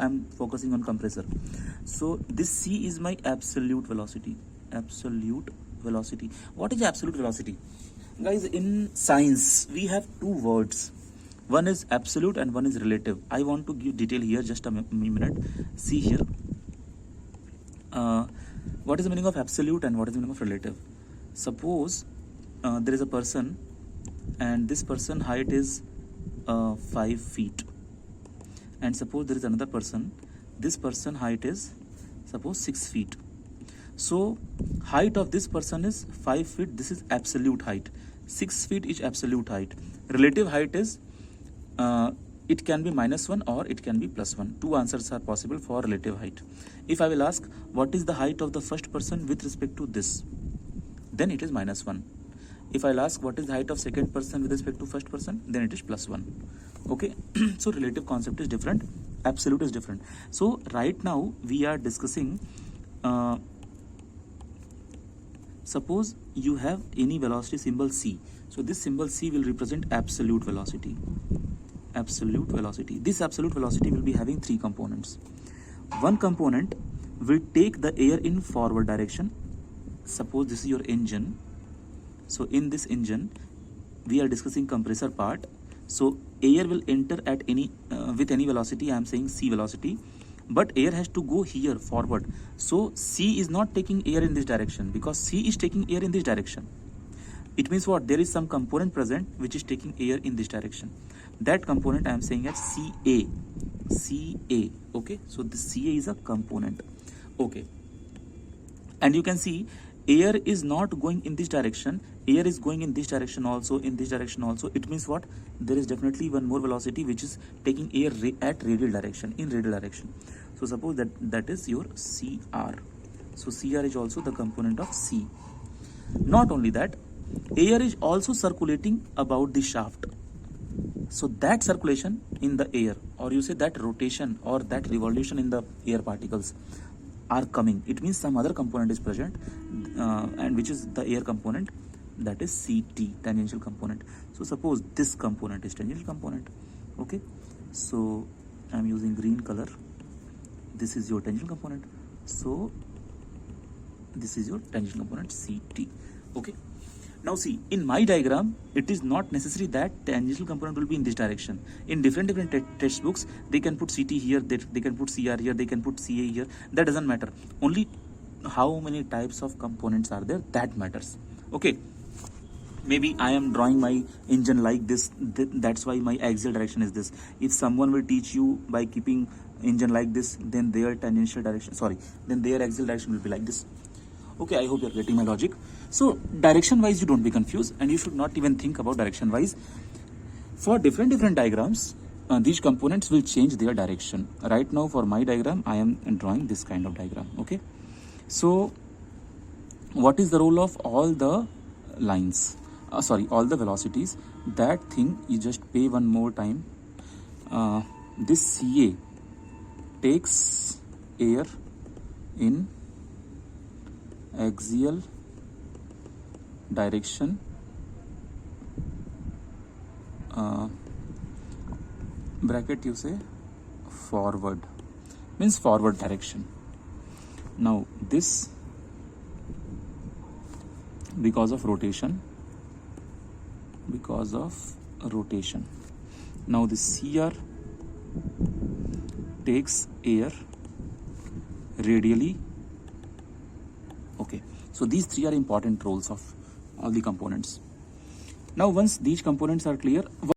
I'm focusing on compressor. So this C is my absolute velocity. Absolute velocity. What is absolute velocity? Guys, in science we have two words. One is absolute and one is relative. I want to give detail here, just a minute. See here. What is the meaning of absolute and what is the meaning of relative? Suppose there is a person and this person height is 5 feet, and suppose there is another person, this person height is suppose 6 feet. So height of this person is 5 feet, this is absolute height. 6 feet is absolute height. Relative height is it can be -1 or it can be +1. Two answers are possible for relative height. If I will ask what is the height of the first person with respect to this, then it is -1. If I'll ask what is the height of second person with respect to first person, then it is +1. Okay. So relative concept is different, absolute is different. So right now we are discussing suppose you have any velocity symbol C. So this symbol C will represent absolute velocity. Absolute velocity. This absolute velocity will be having three components. One component will take the air in forward direction. Suppose this is your engine. So in this engine we are discussing compressor part. So air will enter at any with any velocity. I am saying C velocity, but air has to go here forward. So C is not taking air in this direction because C is taking air in this direction. It means what? There is some component present which is taking air in this direction. That component I am saying as CA. CA. Okay. So this CA is a component. Okay. And you can see air is not going in this direction. Air is going in this direction also, in this direction also. It means what? There is definitely one more velocity which is taking air at radial direction, in radial direction. So suppose that is your CR. So CR is also the component of C. Not only that, air is also circulating about the shaft. So that circulation in the air, or you say that rotation or that revolution in the air particles are coming. It means some other component is present, and which is the air component, that is CT, tangential component. So suppose this component is tangential component. Okay. So I am using green color. This is your tangential component. So this is your tangential component CT. Okay. Now see, in my diagram, it is not necessary that tangential component will be in this direction. In different textbooks, they can put CT here, they can put CR here, they can put CA here. That doesn't matter. Only how many types of components are there, that matters. Okay. Maybe I am drawing my engine like this, that's why my axial direction is this. If someone will teach you by keeping engine like this, then their tangential direction, then their axial direction will be like this. Okay, I hope you are getting my logic. So direction wise, you don't be confused, and you should not even think about direction wise. For different diagrams, these components will change their direction. Right now for my diagram, I am drawing this kind of diagram. Okay. So what is the role of all the lines? All the velocities. That thing you just pay one more time. This CA takes air in axial direction bracket you say forward, means forward direction. Now this because of rotation. Now this CR takes air radially. Okay, so these three are important roles of all the components. Now once these components are clear,